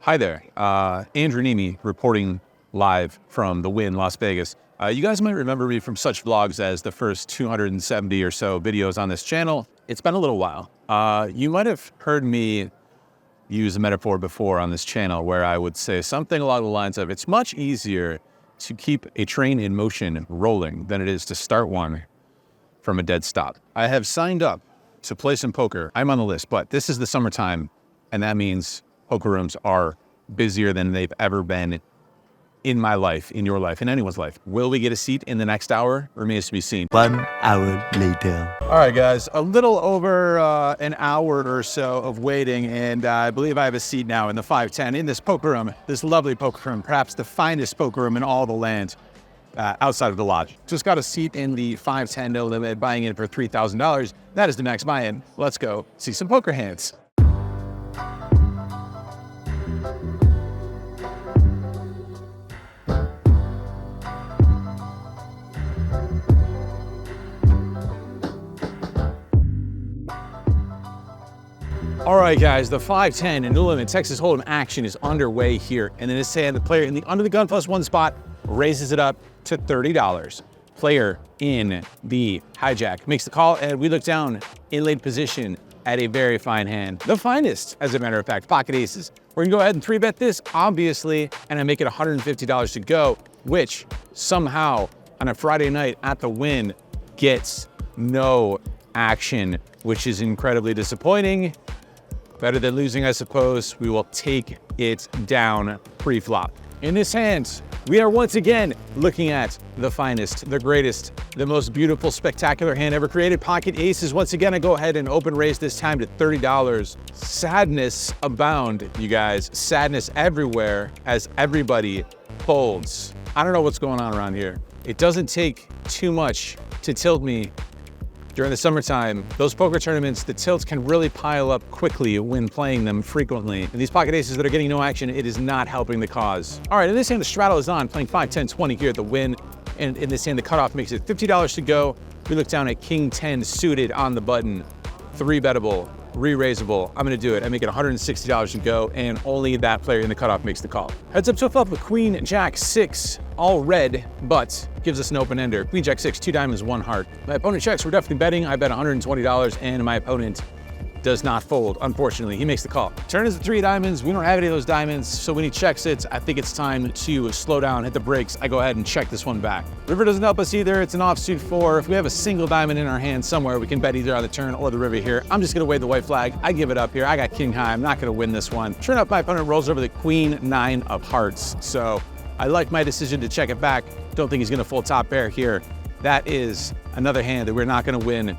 Hi there, Andrew Neeme reporting live from the Wynn Las Vegas. You guys might remember me from such vlogs as the first 270 or so videos on this channel. It's been a little while. You might have heard me use a metaphor before on this channel where I would say something along the lines of, it's much easier to keep a train in motion rolling than it is to start one from a dead stop. I have signed up to play some poker. I'm on the list, but this is the summertime, and that means poker rooms are busier than they've ever been in my life, in your life, in anyone's life. Will we get a seat in the next hour? Remains to be seen. 1 hour later. All right, guys, a little over an hour or so of waiting, and I believe I have a seat now in the 510 in this poker room, this lovely poker room, perhaps the finest poker room in all the land outside of the lodge. Just got a seat in the 510 no limit, buying in for $3,000. That is the max buy-in. Let's go see some poker hands. All right, guys, the 510 and no limit Texas Hold'em action is underway here. And in this hand, the player in the under the gun +1 spot raises it up to $30. Player in the hijack makes the call, and we look down in late position at a very fine hand. The finest, as a matter of fact, pocket aces. We're gonna go ahead and 3-bet this, obviously, and I make it $150 to go, which somehow on a Friday night at the Wynn gets no action, which is incredibly disappointing. Better than losing, I suppose. We will take it down pre-flop. In this hand, we are once again looking at the finest, the greatest, the most beautiful, spectacular hand ever created. Pocket aces. Once again, I go ahead and open raise this time to $30. Sadness abound, you guys. Sadness everywhere as everybody folds. I don't know what's going on around here. It doesn't take too much to tilt me. During the summertime, those poker tournaments, the tilts can really pile up quickly when playing them frequently. And these pocket aces that are getting no action, it is not helping the cause. All right, in this hand, the straddle is on, playing 5, 10, 20 here at the Wynn. And in this hand, the cutoff makes it $50 to go. We look down at King 10 suited on the button, 3-bettable, re-raisable. I'm gonna do it. I make it $160 to go, and only that player in the cutoff makes the call. Heads up to a flop with Queen Jack 6, all red, but gives us an open ender. Queen Jack 6, 2 diamonds, 1 heart. My opponent checks. We're definitely betting. I bet $120, and my opponent does not fold. Unfortunately, he makes the call. Turn is the 3 diamonds. We don't have any of those diamonds, so when he checks it, I think it's time to slow down, hit the brakes. I go ahead and check this one back. River doesn't help us either. It's an offsuit 4. If we have a single diamond in our hand somewhere, we can bet either on the turn or the river here. I'm just gonna wave the white flag. I give it up here. I got king high. I'm not gonna win this one. Sure enough, my opponent rolls over the Queen 9 of hearts. So I like my decision to check it back. Don't think he's gonna full top pair here. That is another hand that we're not gonna win.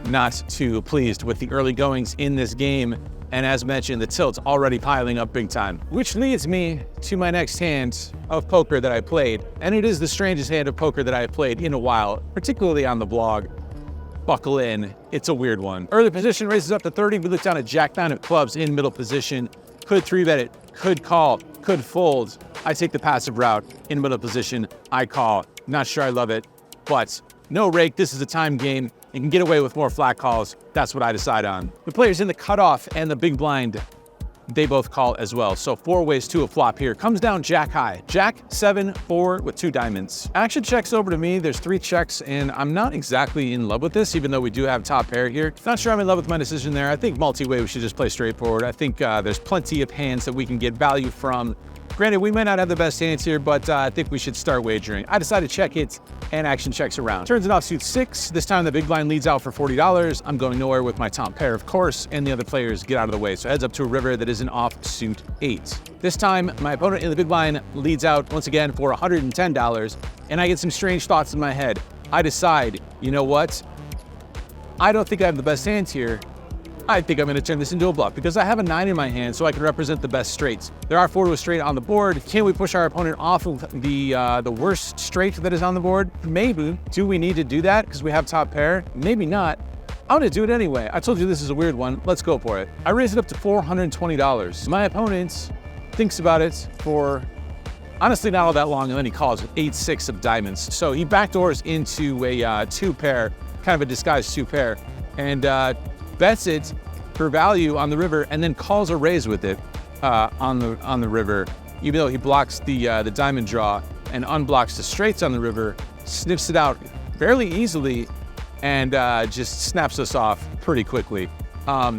Not too pleased with the early goings in this game. And as mentioned, the tilt's already piling up big time. Which leads me to my next hand of poker that I played. And it is the strangest hand of poker that I have played in a while, particularly on the blog. Buckle in, it's a weird one. Early position raises up to 30. We look down at Jack 9 of clubs in middle position. Could 3-bet it, could call, could fold. I take the passive route in middle position. I call. Not sure I love it, but no rake. This is a time game. You can get away with more flat calls. That's what I decide on. The players in the cutoff and the big blind, they both call as well. So 4 ways to a flop here. Comes down Jack high. Jack 7, 4 with 2 diamonds. Action checks over to me. There's 3 checks, and I'm not exactly in love with this, even though we do have top pair here. Not sure I'm in love with my decision there. I think multi-way we should just play straightforward. I think there's plenty of hands that we can get value from. Granted, we might not have the best hands here, but I think we should start wagering. I decided to check it, and action checks around. Turns an offsuit 6. This time the big blind leads out for $40. I'm going nowhere with my top pair, of course, and the other players get out of the way. So heads up to a river that is an offsuit 8. This time, my opponent in the big blind leads out once again for $110, and I get some strange thoughts in my head. I decide, you know what? I don't think I have the best hands here. I think I'm going to turn this into a bluff because I have a 9 in my hand, so I can represent the best straights. There are 4 to a straight on the board. Can we push our opponent off of the worst straight that is on the board? Maybe. Do we need to do that because we have top pair? Maybe not. I'm going to do it anyway. I told you this is a weird one. Let's go for it. I raise it up to $420. My opponent thinks about it for honestly not all that long, and then he calls with 8-6 of diamonds. So he backdoors into a 2-pair, kind of a disguised 2-pair, and bets it for value on the river and then calls a raise with it. on the river, even though he blocks the diamond draw and unblocks the straights on the river, sniffs it out fairly easily, and just snaps us off pretty quickly.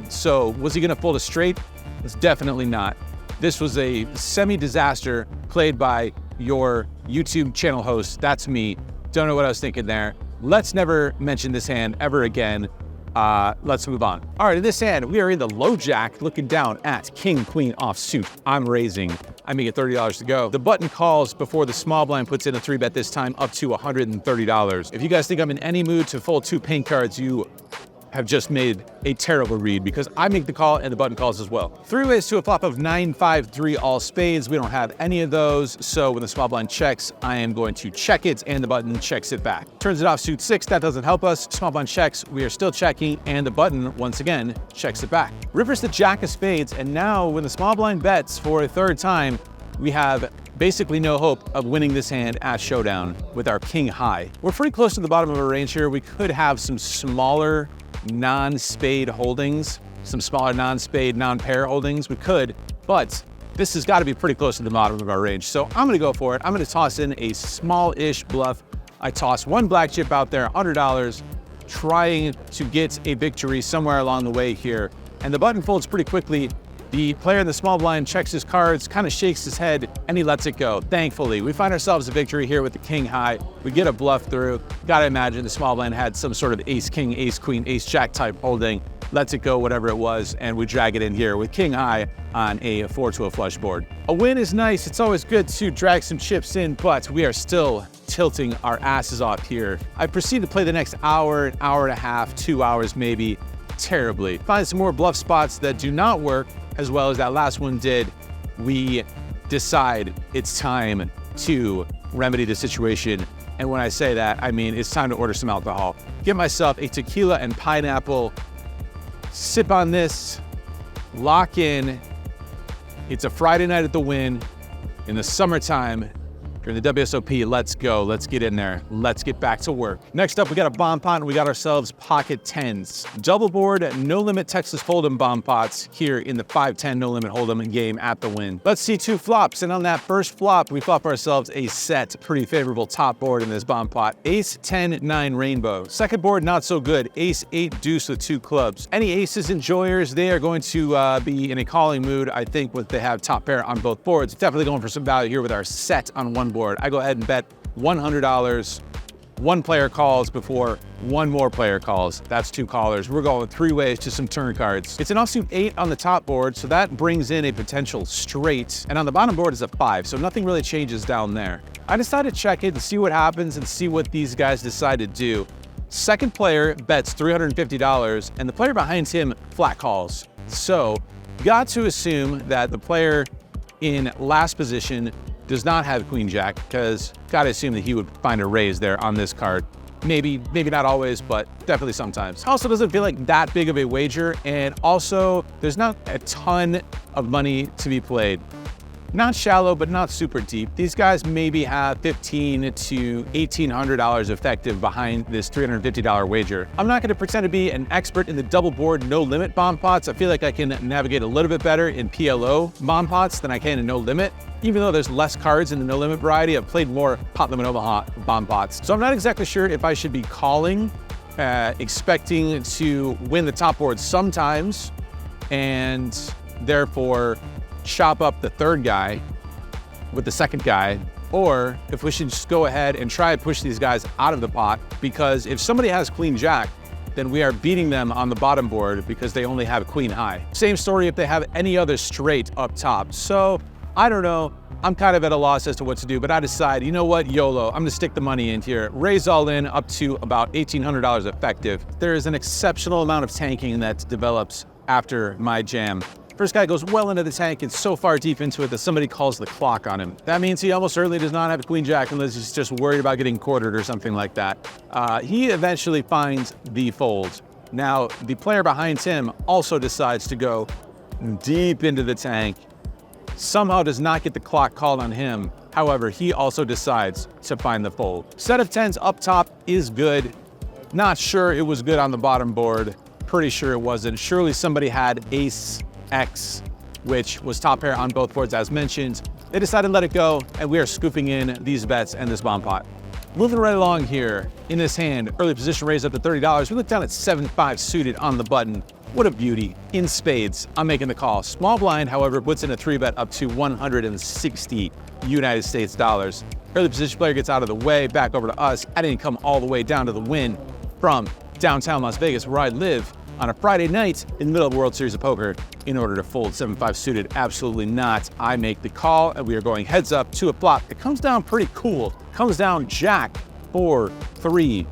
So was he gonna fold a straight? It's definitely not. This was a semi-disaster played by your YouTube channel host. That's me. Don't know what I was thinking there. Let's never mention this hand ever again. Let's move on. All right, in this hand, we are in the low jack, looking down at king, queen offsuit. I'm raising. I make it $30 to go. The button calls before the small blind puts in a 3-bet this time, up to $130. If you guys think I'm in any mood to fold 2 pink cards, you have just made a terrible read, because I make the call and the button calls as well. 3 ways to a flop of 9, 5, 3 all spades. We don't have any of those, so when the small blind checks, I am going to check it and the button checks it back. Turns it off suit 6, that doesn't help us. Small blind checks, we are still checking, and the button, once again, checks it back. Rivers the jack of spades, and now when the small blind bets for a 3rd time, we have basically no hope of winning this hand at showdown with our king high. We're pretty close to the bottom of our range here. We could have some smaller non-spade holdings, some smaller non-spade, non-pair holdings. We could, but this has got to be pretty close to the bottom of our range. So I'm going to go for it. I'm going to toss in a small-ish bluff. I toss 1 black chip out there, $100, trying to get a victory somewhere along the way here. And the button folds pretty quickly. The player in the small blind checks his cards, kind of shakes his head, and he lets it go. Thankfully, we find ourselves a victory here with the king high. We get a bluff through. Gotta imagine the small blind had some sort of ace king, ace queen, ace jack type holding. Lets it go, whatever it was, and we drag it in here with king high on a 4 to a flush board. A win is nice. It's always good to drag some chips in, but we are still tilting our asses off here. I proceed to play the next hour, an hour and a half, 2 hours maybe, terribly. Find some more bluff spots that do not work, as well as that last one did. We decide it's time to remedy the situation. And when I say that, I mean it's time to order some alcohol. Get myself a tequila and pineapple, sip on this, lock in. It's a Friday night at the Wynn in the summertime. During the WSOP, let's go, let's get in there, let's get back to work. Next up, we got a bomb pot, and we got ourselves pocket 10s. Double board, no limit Texas Hold'em bomb pots here in the 5-10 no limit Hold'em game at the Wynn. Let's see 2 flops, and on that first flop, we flop ourselves a set, pretty favorable top board in this bomb pot. Ace 10, 9 rainbow. Second board, not so good. Ace 8 deuce with 2 clubs. Any aces enjoyers, they are going to be in a calling mood, I think, with they have top pair on both boards. Definitely going for some value here with our set on one board. I go ahead and bet $100. 1 player calls before 1 more player calls. That's 2 callers. We're going 3 ways to some turn cards. It's an offsuit 8 on the top board, so that brings in a potential straight. And on the bottom board is a 5, so nothing really changes down there. I decided to check it and see what happens and see what these guys decide to do. Second player bets $350, and the player behind him flat calls. So, got to assume that the player in last position does not have queen jack, because gotta assume that he would find a raise there on this card. Maybe not always, but definitely sometimes. Also doesn't feel like that big of a wager, and also there's not a ton of money to be played. Not shallow, but not super deep. These guys maybe have $1,500 to $1,800 effective behind this $350 wager. I'm not gonna pretend to be an expert in the double board no limit bomb pots. I feel like I can navigate a little bit better in PLO bomb pots than I can in no limit. Even though there's less cards in the no limit variety, I've played more pot limit Omaha bomb pots. So I'm not exactly sure if I should be calling, expecting to win the top board sometimes, and therefore chop up the third guy with the second guy, or if we should just go ahead and try and push these guys out of the pot, because if somebody has queen jack, then we are beating them on the bottom board because they only have queen high. Same story if they have any other straight up top. So I don't know, I'm kind of at a loss as to what to do, but I decide, you know what, YOLO, I'm gonna stick the money in here. Raise all in up to about $1,800 effective. There is an exceptional amount of tanking that develops after my jam. First guy goes well into the tank and so far deep into it that somebody calls the clock on him. That means he almost certainly does not have a queen jack unless he's just worried about getting quartered or something like that. He eventually finds the fold. Now, the player behind him also decides to go deep into the tank. Somehow does not get the clock called on him. However, he also decides to find the fold. Set of 10s up top is good. Not sure it was good on the bottom board. Pretty sure it wasn't. Surely somebody had ace X which was top pair on both boards as mentioned. They decided to let it go, and we are scooping in these bets and this bomb pot. Moving right along here, in this hand, early position raised up to $30. We look down at 7-5 suited on the button. What a beauty. In spades, I'm making the call. Small blind, however, puts in a 3-bet up to 160 United States dollars. Early position player gets out of the way, back over to us. I didn't come all the way down to the Wynn from downtown Las Vegas, where I live, on a Friday night in the middle of the World Series of Poker in order to fold 7-5 suited. Absolutely not. I make the call, and we are going heads up to a flop. It comes down pretty cool. Comes down Jack 4-3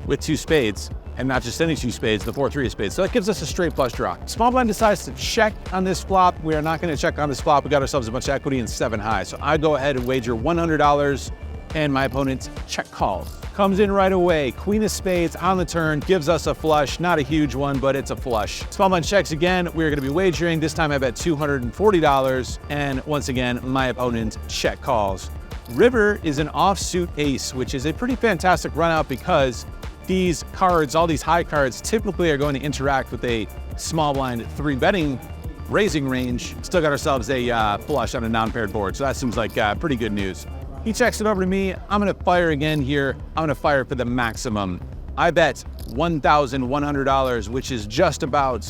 with 2 spades, and not just any 2 spades, the 4-3 of spades. So that gives us a straight flush draw. Small blind decides to check on this flop. We are not going to check on this flop. We got ourselves a bunch of equity in 7 high. So I go ahead and wager $100, and my opponent check calls. Comes in right away. Queen of spades on the turn, gives us a flush. Not a huge one, but it's a flush. Small blind checks again. We're going to be wagering. This time I bet $240, and once again, my opponent check calls. River is an offsuit ace, which is a pretty fantastic run out because these cards, all these high cards, typically are going to interact with a small blind 3-betting raising range. Still got ourselves a flush on a non-paired board, so that seems like pretty good news. He checks it over to me. I'm gonna fire again here. I'm gonna fire for the maximum. I bet $1,100, which is just about,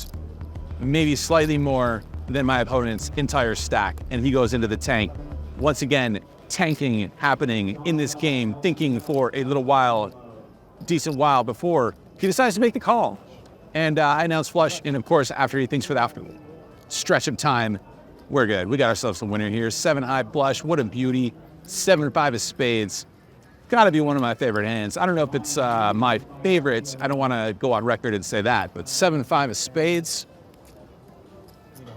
maybe slightly more than my opponent's entire stack, and he goes into the tank. Once again, tanking happening in this game, thinking for a little while, decent while before he decides to make the call. And I announce flush, and of course, after he thinks for the stretch of time, we're good. We got ourselves a winner here. 7 high flush, what a beauty. 7-5 of spades. Gotta be one of my favorite hands. I don't know if it's my favorite. I don't wanna go on record and say that, but 7-5 of spades,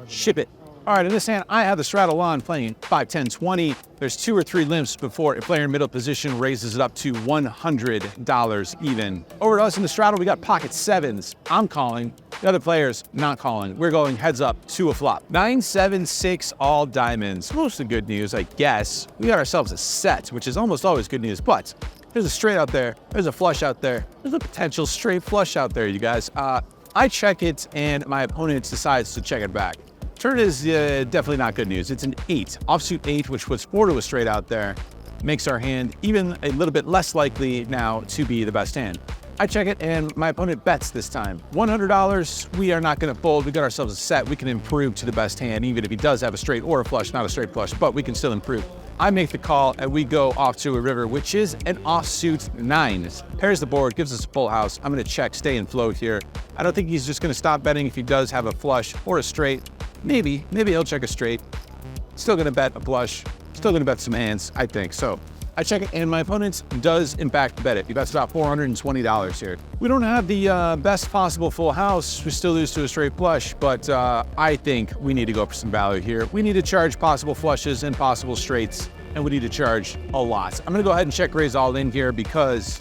ship it. All right, in this hand, I have the straddle on playing 5, 10, 20. There's 2 or 3 limps before a player in middle position raises it up to $100 even. Over to us in the straddle, we got pocket 7s. I'm calling. The other player's not calling. We're going heads up to a flop. 9, 7, 6, all diamonds. Mostly good news, I guess. We got ourselves a set, which is almost always good news, but there's a straight out there. There's a flush out there. There's a potential straight flush out there, you guys. I check it, and my opponent decides to check it back. Turn is definitely not good news. It's an 8, offsuit 8, which puts 4 to a straight out there. Makes our hand even a little bit less likely now to be the best hand. I check it, and my opponent bets this time. $100, we are not gonna fold. We got ourselves a set. We can improve to the best hand, even if he does have a straight or a flush, not a straight flush, but we can still improve. I make the call, and we go off to a river, which is an offsuit 9. Pairs the board, gives us a full house. I'm gonna check, stay and float here. I don't think he's just gonna stop betting if he does have a flush or a straight. Maybe he'll check a straight. Still gonna bet a flush. Still gonna bet some hands, I think. So I check it, and my opponent does in fact bet it. He bets about $420 here. We don't have the best possible full house. We still lose to a straight flush, but I think we need to go for some value here. We need to charge possible flushes and possible straights, and we need to charge a lot. I'm gonna go ahead and check raise all in here because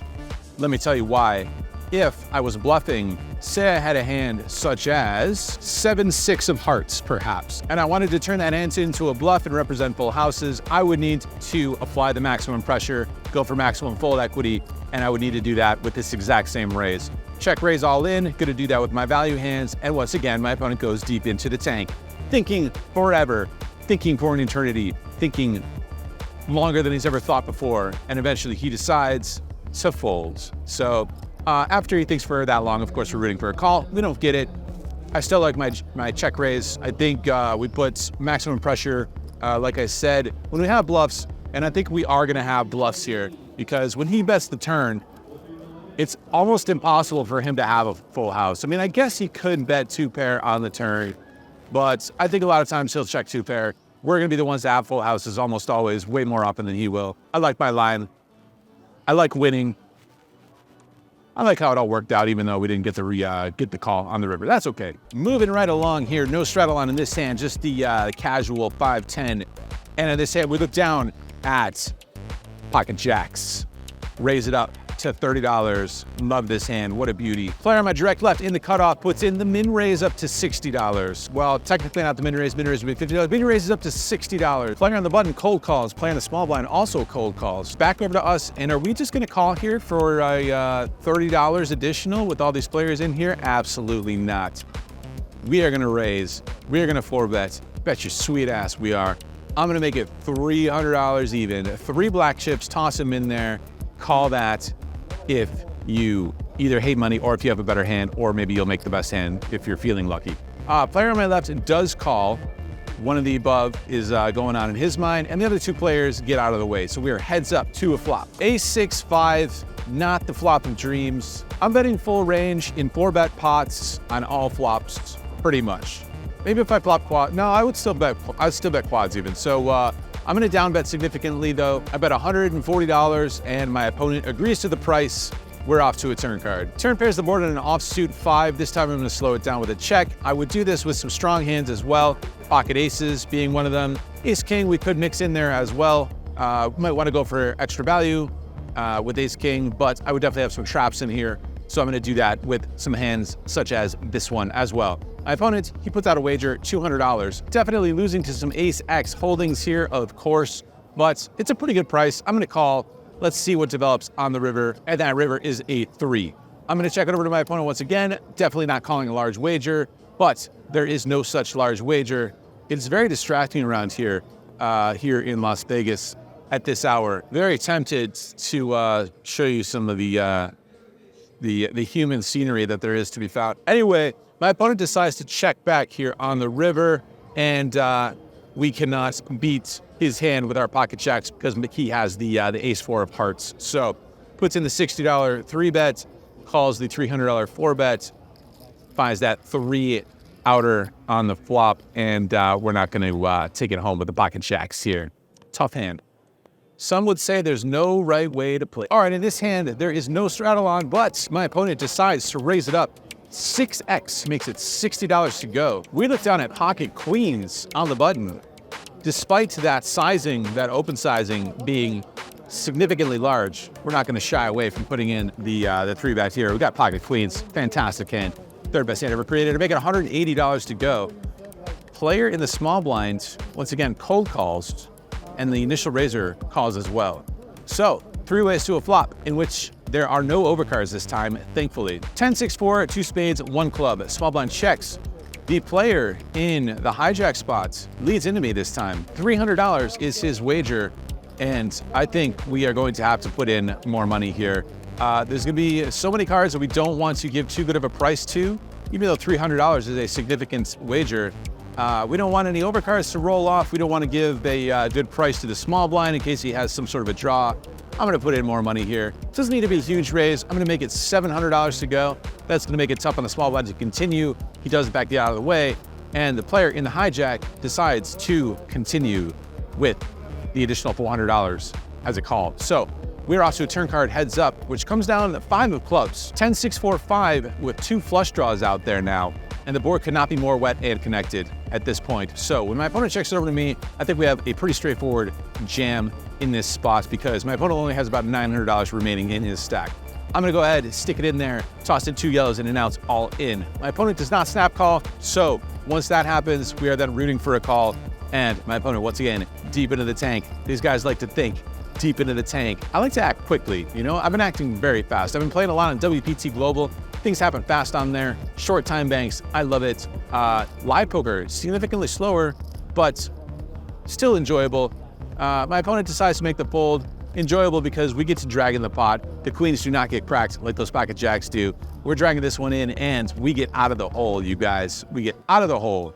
let me tell you why. If I was bluffing, say I had a hand such as 7, 6 of hearts, perhaps, and I wanted to turn that hand into a bluff and represent full houses, I would need to apply the maximum pressure, go for maximum fold equity, and I would need to do that with this exact same raise. Check raise all in, gonna do that with my value hands, and once again, my opponent goes deep into the tank, thinking forever, thinking for an eternity, thinking longer than he's ever thought before, and eventually he decides to fold. So, after he thinks for that long, of course, we're rooting for a call. We don't get it. I still like my check raise. I think we put maximum pressure, like I said, when we have bluffs, and I think we are gonna have bluffs here, because when he bets the turn, it's almost impossible for him to have a full house. I mean, I guess he could bet 2 pair on the turn, but I think a lot of times he'll check 2 pair. We're gonna be the ones that have full houses almost always, way more often than he will. I like my line. I like winning. I like how it all worked out, even though we didn't get the call on the river. That's okay. Moving right along here, no straddle on in this hand, just the casual 5-10. And in this hand, we look down at pocket jacks. Raise it up to $30. Love this hand, what a beauty. Player on my direct left in the cutoff puts in the min raise up to $60. Well, technically not the min raise would be $50. Min raise is up to $60. Player on the button cold calls, player on the small blind also cold calls. Back over to us, and are we just gonna call here for a $30 additional with all these players in here? Absolutely not. We are gonna raise, we are gonna 4-bet, Bet your sweet ass we are. I'm gonna make it $300 even. 3 black chips, toss them in there, call that if you either hate money or if you have a better hand, or maybe you'll make the best hand if you're feeling lucky. Player on my left does call. One of the above is going on in his mind, and the other 2 players get out of the way. So we are heads up to a flop. Ace-6-5, not the flop of dreams. I'm betting full range in 4-bet pots on all flops, pretty much. Maybe if I flop quad, no, I'd still bet quads even. So I'm gonna down bet significantly though. I bet $140 and my opponent agrees to the price. We're off to a turn card. Turn pairs the board on an offsuit 5. This time I'm gonna slow it down with a check. I would do this with some strong hands as well. Pocket aces being one of them. Ace king we could mix in there as well. Might wanna go for extra value with ace king, but I would definitely have some traps in here. So I'm gonna do that with some hands such as this one as well. My opponent, he puts out a wager, $200. Definitely losing to some ace X holdings here, of course, but it's a pretty good price. I'm gonna call. Let's see what develops on the river, and that river is a 3. I'm gonna check it over to my opponent once again. Definitely not calling a large wager, but there is no such large wager. It's very distracting around here, here in Las Vegas at this hour. Very tempted to show you some of the human scenery that there is to be found. Anyway, my opponent decides to check back here on the river, and we cannot beat his hand with our pocket jacks because he has the ace-4 of hearts. So puts in the $60 3-bet, calls the $300 4-bet, finds that 3 outer on the flop, and we're not going to take it home with the pocket jacks here. Tough hand. Some would say there's no right way to play. All right, in this hand, there is no straddle on, but my opponent decides to raise it up. 6x makes it $60 to go. We look down at pocket queens on the button. Despite that sizing, that open sizing being significantly large, we're not gonna shy away from putting in the 3-bet here. We got pocket queens, fantastic hand. 3rd best hand ever created to make it $180 to go. Player in the small blind, once again, cold calls, and the initial raiser calls as well. So 3 ways to a flop in which there are no overcards this time, thankfully. 10-6-4, 2 spades, 1 club. Small blind checks. The player in the hijack spot leads into me this time. $300 is his wager, and I think we are going to have to put in more money here. There's gonna be so many cards that we don't want to give too good of a price to, even though $300 is a significant wager. We don't want any overcards to roll off. We don't want to give a good price to the small blind in case he has some sort of a draw. I'm gonna put in more money here. It doesn't need to be a huge raise. I'm gonna make it $700 to go. That's gonna make it tough on the small blind to continue. He does back the out of the way, and the player in the hijack decides to continue with the additional $400 as a call. So we're off to a turn card heads up, which comes down to 5 of clubs. 10-6-4-5 with 2 flush draws out there now, and the board could not be more wet and connected at this point. So when my opponent checks it over to me, I think we have a pretty straightforward jam in this spot because my opponent only has about $900 remaining in his stack. I'm gonna go ahead, stick it in there, toss in 2 yellows, and announce all in. My opponent does not snap call, so once that happens, we are then rooting for a call, and my opponent, once again, deep into the tank. These guys like to think deep into the tank. I like to act quickly, you know? I've been acting very fast. I've been playing a lot on WPT Global. Things happen fast on there. Short time banks, I love it. Live poker, significantly slower, but still enjoyable. My opponent decides to make the fold. Enjoyable because we get to drag in the pot. The queens do not get cracked like those pocket jacks do. We're dragging this one in and we get out of the hole, you guys. We get out of the hole.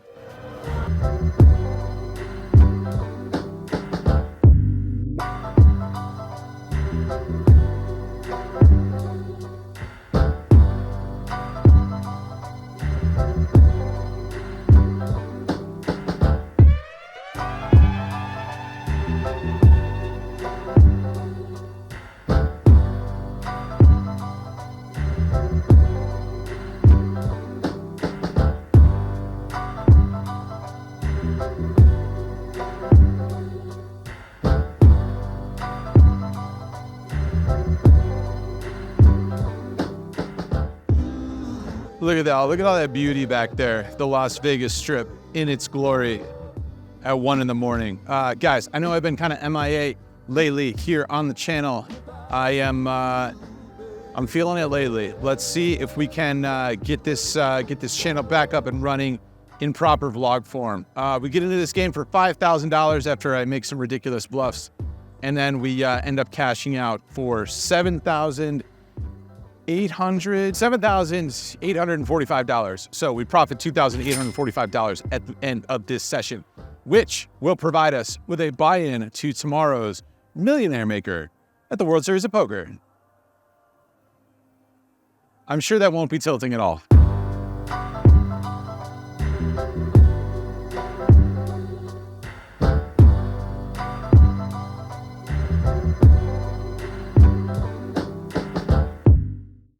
Look at that, look at all that beauty back there. The Las Vegas Strip in its glory at 1 in the morning. Guys, I know I've been kind of MIA lately here on the channel. I'm feeling it lately. Let's see if we can get this channel back up and running. in proper vlog form. We get into this game for $5,000 after I make some ridiculous bluffs. And then we end up cashing out for $7,845. So we profit $2,845 at the end of this session, which will provide us with a buy-in to tomorrow's Millionaire Maker at the World Series of Poker. I'm sure that won't be tilting at all.